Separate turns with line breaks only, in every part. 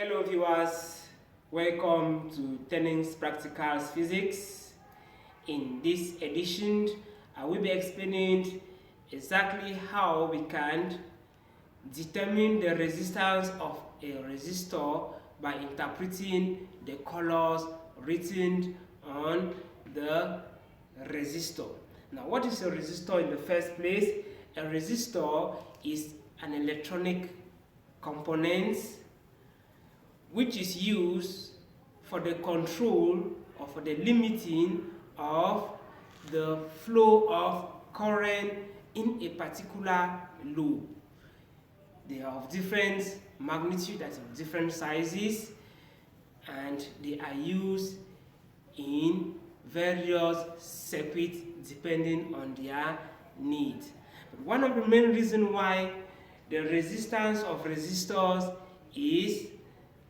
Hello viewers, welcome to Tenning's Practical Physics. In this edition, I will be explaining exactly how we can determine the resistance of a resistor by interpreting the colors written on the resistor. Now, what is a resistor in the first place? A resistor is an electronic component which is used for the control or for the limiting of the flow of current in a particular loop. They are of different magnitude, that's of different sizes, and they are used in various circuits depending on their need. But one of the main reasons why the resistance of resistors is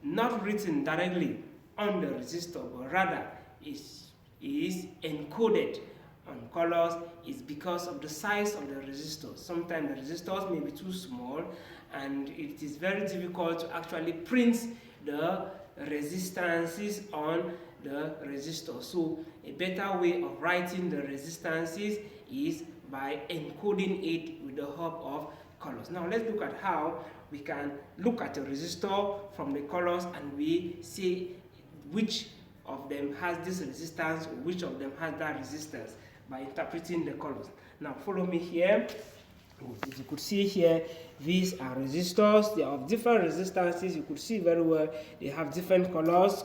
not written directly on the resistor, but rather is encoded on colors is because of the size of the resistor. Sometimes the resistors may be too small and it is very difficult to actually print the resistances on the resistor. So a better way of writing the resistances is by encoding it with the help of colors. Now let's look at how we can look at a resistor from the colors and we see which of them has this resistance or which of them has that resistance by interpreting the colors. Now follow me here. As you could see here, these are resistors. They are of different resistances. You could see very well they have different colors.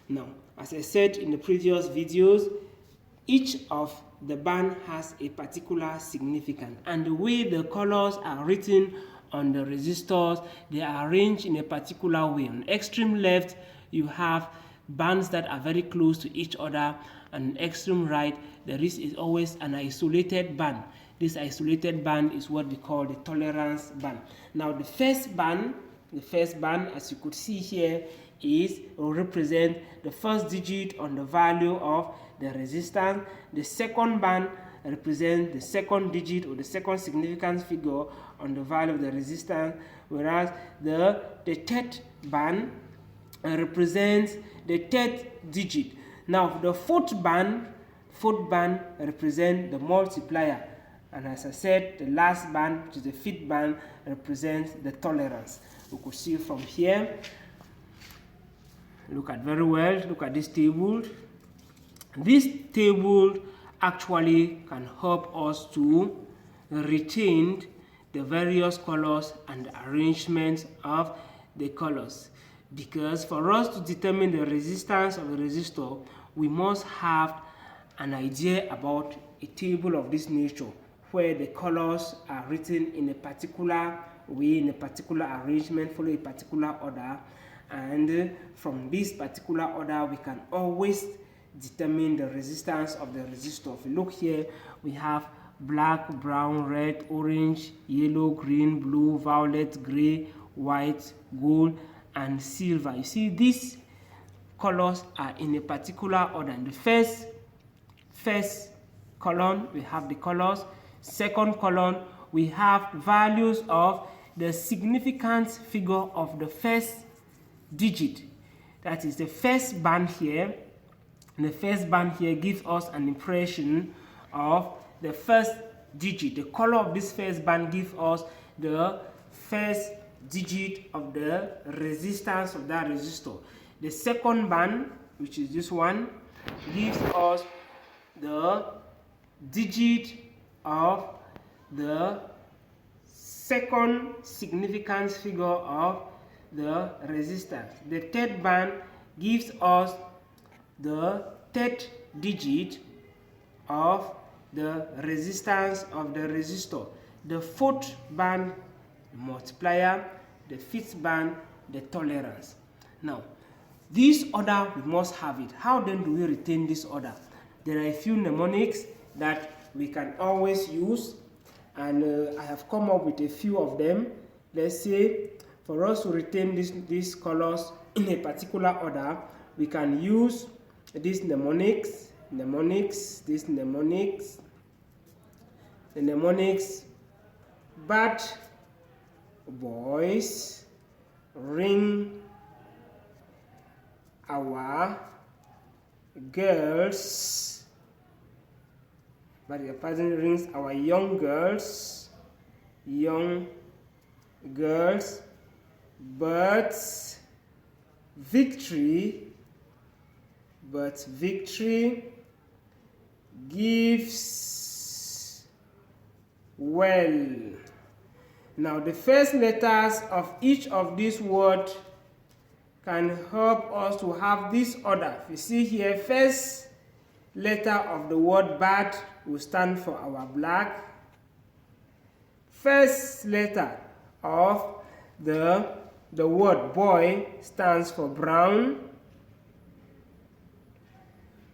Now, as I said in the previous videos, each of the band has a particular significance, and the way the colors are written on the resistors, they are arranged in a particular way. On the extreme left, you have bands that are very close to each other, and on the extreme right, there is always an isolated band. This isolated band is what we call the tolerance band. Now, the first band, as you could see here, will represent the first digit on the value of the resistance. The second band represents the second digit or the second significant figure on the value of the resistance, whereas the third band represents the third digit. Now the fourth band represents the multiplier, and as I said, the last band, which is the fifth band, represents the tolerance. We could see from here. Look at very well, look at this table. This table actually can help us to retain the various colors and the arrangements of the colors, because for us to determine the resistance of the resistor, we must have an idea about a table of this nature where the colors are written in a particular way, in a particular arrangement, follow a particular order, and from this particular order we can always determine the resistance of the resistor. If you look here, we have black, brown, red, orange, yellow, green, blue, violet, gray, white, gold, and silver. You see, these colors are in a particular order. In the first column, we have the colors. Second column, we have values of the significance figure of the first digit. That is the first band here. And the first band here gives us an impression of the first digit. The color of this first band gives us the first digit of the resistance of that resistor. The second band, which is this one, gives us the digit of the second significance figure of the resistance. The third band gives us the third digit of the resistance of the resistor. The fourth band, the multiplier. The fifth band, the tolerance. Now, this order, we must have it. How then do we retain this order? There are a few mnemonics that we can always use, and I have come up with a few of them. Let's say, for us to retain these colors in a particular order, we can use these mnemonics, bad boys, ring our girls, but the person rings our young girls, but victory gives well. Now the first letters of each of these words can help us to have this order. You see here, first letter of the word bad will stand for our black. First letter of the word boy stands for brown.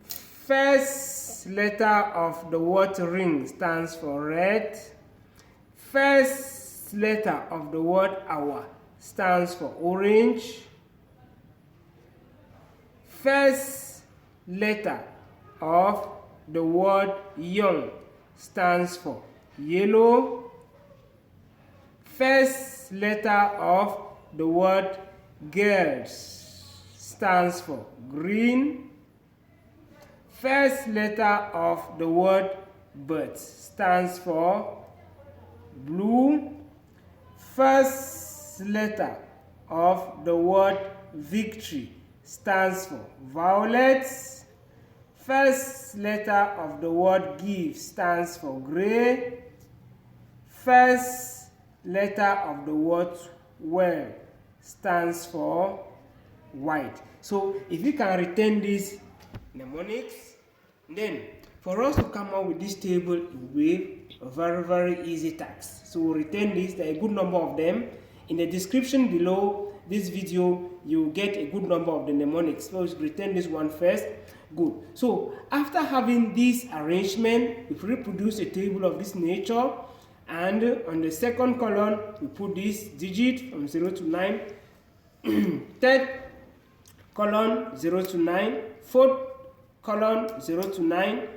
First letter of the word ring stands for red. First letter of the word hour stands for orange. First letter of the word young stands for yellow. First letter of the word girls stands for green. First letter of the word birds stands for blue. First letter of the word victory stands for violet. First letter of the word give stands for gray. First letter of the word well stands for white. So if you can retain these mnemonics, then for us to come up with this table, it will be a very easy task. So we'll retain this. There are a good number of them. In the description below this video, you will get a good number of the mnemonics. So we'll retain this one first. Good. So after having this arrangement, we reproduce a table of this nature, and on the second column we put this digit from 0 to 9. Third column 0 to 9. Fourth column 0 to 9.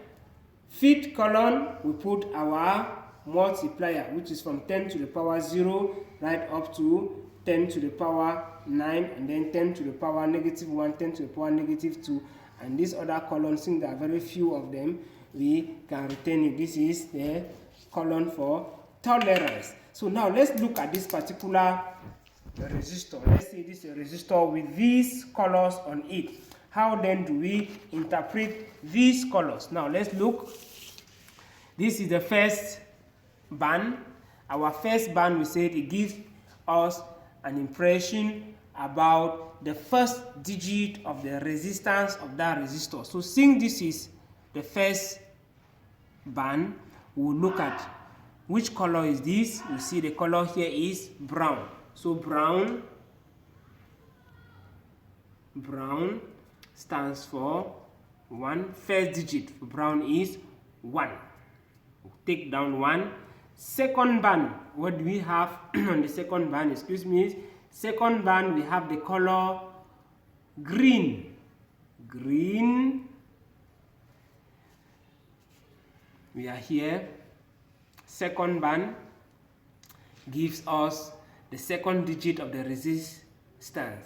Fifth column we put our multiplier, which is from 10 to the power 0 right up to 10 to the power 9, and then 10 to the power -1, 10 to the power -2, and this other column, since there are very few of them, we can retain it. This is the column for tolerance. So now let's look at this particular resistor. Let's say this is a resistor with these colors on it. How then do we interpret these colors? Now let's look. This is the first band. Our first band, we said it gives us an impression about the first digit of the resistance of that resistor. So since this is the first band, we'll look at which color is this. We see the color here is brown. So brown stands for 1. First digit for brown is 1. We'll take down 1. Second band, what do we have on the second band? Excuse me. Second band, we have the color green. We are here. Second band gives us the second digit of the resistance.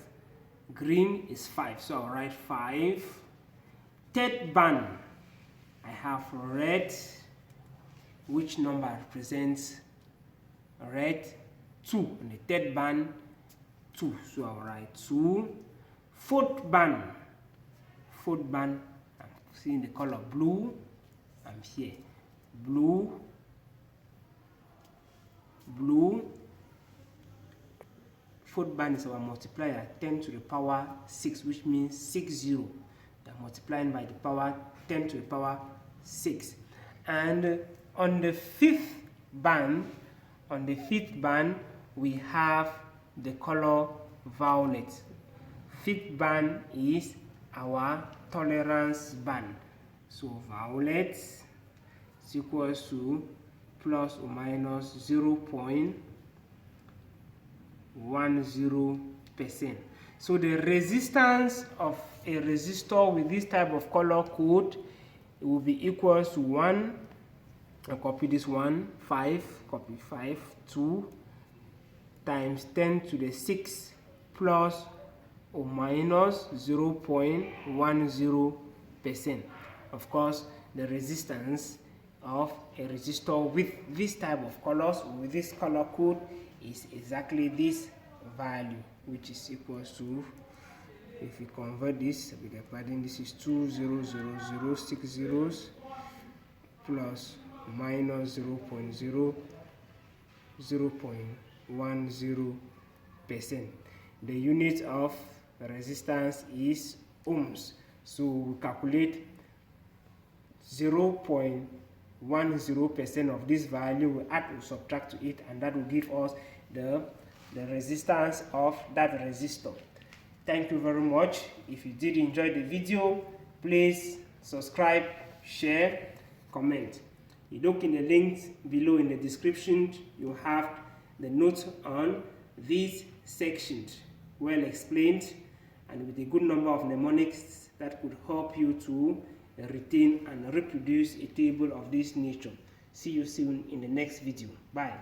Green is 5, so I'll write 5. Third band, I have red. Which number represents red? 2. On the third band, 2, so I'll write 2. Fourth band, I'm seeing the color blue. I'm here. Blue. Fourth band is our multiplier, 10 to the power 6, which means 60. They're multiplying by the power 10 to the power 6. And on the fifth band, we have the color violet. Fifth band is our tolerance band. So violet is equals to plus or minus 0.10%. So the resistance of a resistor with this type of color code, it will be equals to 1. I'll copy this one, 5, copy 5, 2 times 10 to the 6 plus or minus 0.10%. Of course, the resistance of a resistor with this type of colors, with this color code, is exactly this value, which is equals to, if we convert this, we get pardon, this is 200,060 plus minus 0.10%. The unit of resistance is ohms, so we calculate 0.10% of this value, we add or subtract to it, and that will give us the resistance of that resistor. Thank you very much. If you did enjoy the video, please subscribe, share, comment. You look in the links below in the description, you have the notes on these sections, well explained and with a good number of mnemonics that could help you to retain and reproduce a table of this nature. See you soon in the next video. Bye.